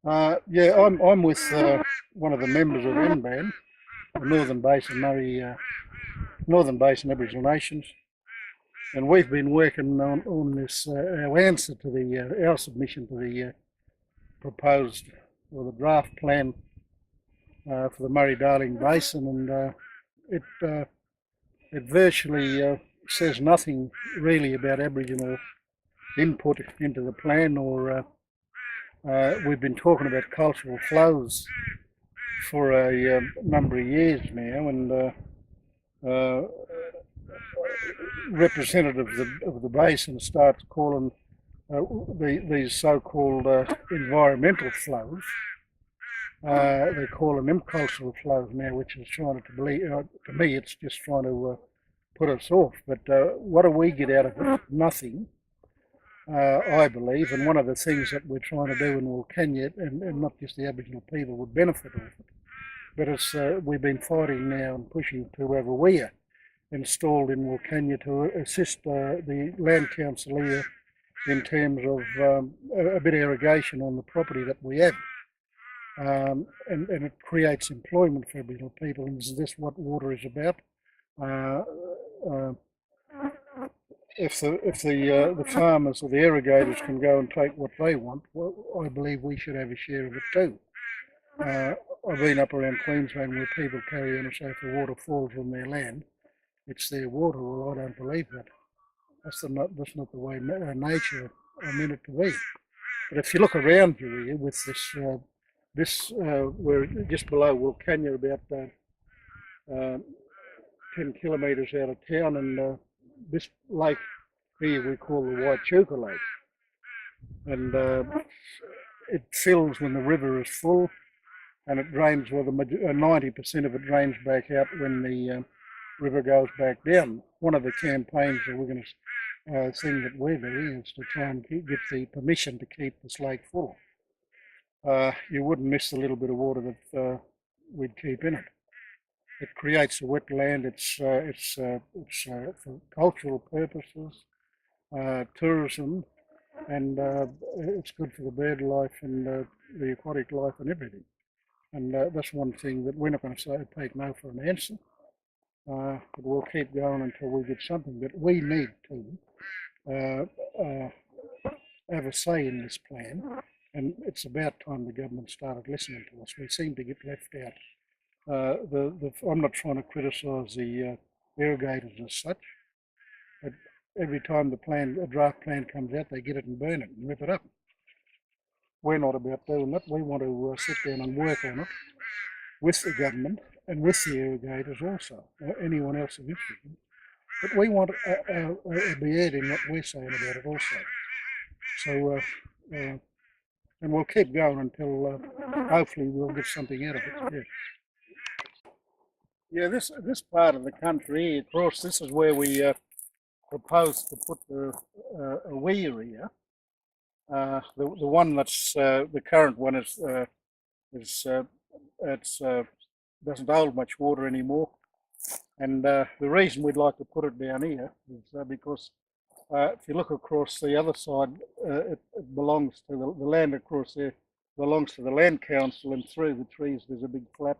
Yeah, I'm with one of the members of NBAN, the Northern Basin Aboriginal Nations, and we've been working on this our answer to the our submission to the proposed or the draft plan for the Murray-Darling Basin, and it virtually says nothing really about Aboriginal input into the plan, or we've been talking about cultural flows for a number of years now, and uh, representatives of the basin starts calling these so-called environmental flows. They call them cultural flows now, which is trying to believe. To me, it's just trying to put us off. But what do we get out of it? Nothing, I believe. And one of the things that we're trying to do in Wilcannia, and not just the Aboriginal people, would benefit of it. But it's we've been fighting now and pushing to have a weir installed in Wilcannia to assist the land council here in terms of a bit of irrigation on the property that we have. And it creates employment for Aboriginal people, and is this what water is about? Uh, uh, if the farmers or the irrigators can go and take what they want, well, I believe we should have a share of it too. Uh, I've been up around Queensland where people carry on and say if the water falls on their land, it's their water. Well, I don't believe that. That's not the way nature I meant it to be. But if you look around you here with we're just below Wilcannia, about 10 kilometres out of town, and this lake here we call the Waichuka Lake, and it fills when the river is full, and it drains. Well, the 90% of it drains back out when the river goes back down. One of the campaigns that we're going to thing that we're doing is to try and get the permission to keep this lake full. You wouldn't miss the little bit of water that we'd keep in it. It creates a wetland. It's for cultural purposes, tourism, and it's good for the bird life and the aquatic life and everything. And that's one thing that we're not going to say take no for an answer. But we'll keep going until we get something. But we need to have a say in this plan, and it's about time the government started listening to us. We seem to get left out. I'm not trying to criticise the irrigators as such, but every time a draft plan comes out, they get it and burn it and rip it up. We're not about doing that. We want to sit down and work on it with the government and with the irrigators also, or anyone else who's interested. But we want a be heard in what we're saying about it also. So, and we'll keep going until hopefully we'll get something out of it. Yeah. Yeah, this part of the country, of course, this is where we propose to put a weir here. The one that's the current one is it's doesn't hold much water anymore, and the reason we'd like to put it down here is because if you look across the other side, it belongs to the land across there belongs to the land council, and through the trees there's a big flat,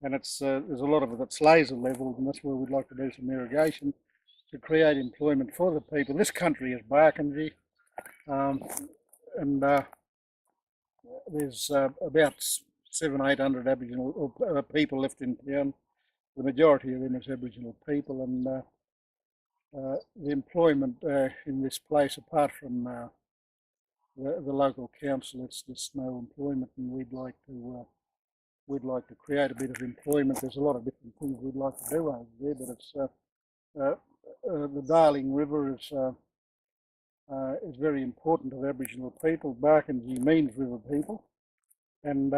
and it's there's a lot of it that's laser leveled, and that's where we'd like to do some irrigation to create employment for the people. This country is Barkindji, and there's about 700-800 Aboriginal people left in town. The majority of them is Aboriginal people, and the employment in this place, apart from the local council, it's just no employment, and we'd like to create a bit of employment. There's a lot of different things we'd like to do over there, but it's the Darling River is very important to the Aboriginal people. Barkindji means river people, and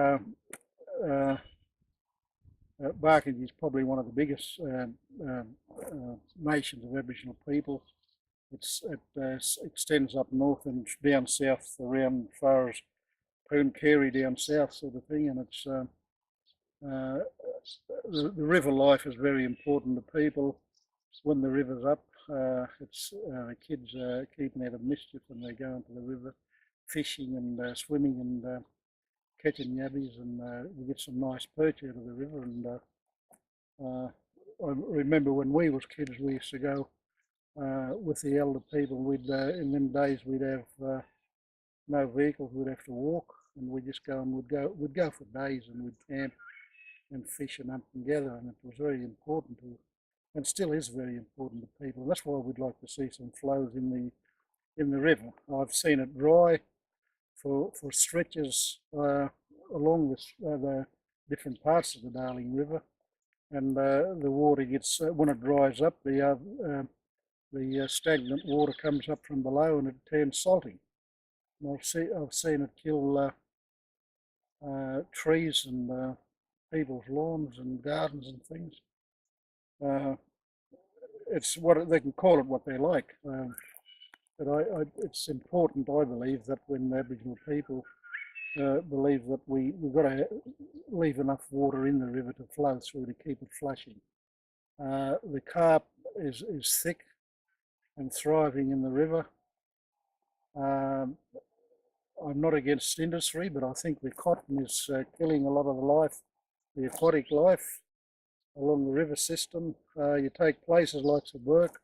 Barkindji is probably one of the biggest nations of Aboriginal people. It extends up north and down south around as far as Pooncarie down south, sort of thing, and it's the river life is very important to people. When the river's up, it's the kids keeping out of mischief when they go into the river, fishing and swimming, and catching yabbies, and we get some nice perch out of the river. And I remember when we was kids, we used to go with the elder people. We'd in them days we'd have no vehicles, we'd have to walk, and we'd just go and we'd go for days, and we'd camp and fish and hunt and gather, and it was very important to, and still is very important to people. That's why we'd like to see some flows in the river. I've seen it dry for stretches along the different parts of the Darling River, and the water gets when it dries up, the stagnant water comes up from below and it turns salty. And I've seen it kill trees and people's lawns and gardens and things. It's what they can call it what they like, but it's important, I believe, that when Aboriginal people believe that we've got to leave enough water in the river to flow through to keep it flushing. The carp is thick and thriving in the river. I'm not against industry, but I think the cotton is killing a lot of the life, the aquatic life along the river system. You take places like the Burke.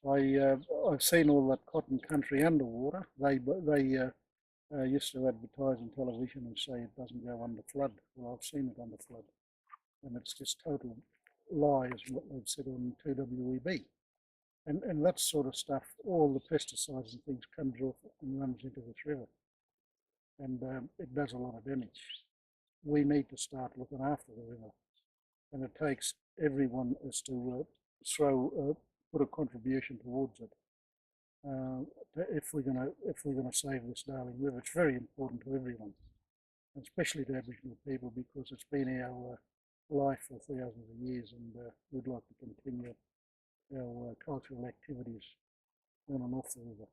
I've seen all that cotton country underwater. They used to advertise on television and say it doesn't go under flood. Well, I've seen it under flood, and it's just total lie, is what they've said on 2WEB. And that sort of stuff, all the pesticides and things comes off and runs into this river, and it does a lot of damage. We need to start looking after the river, and it takes everyone as to put a contribution towards it. If we're gonna save this Darling River, it's very important to everyone, especially to Aboriginal people, because it's been our life for thousands of years, and we'd like to continue our cultural activities on and off the river.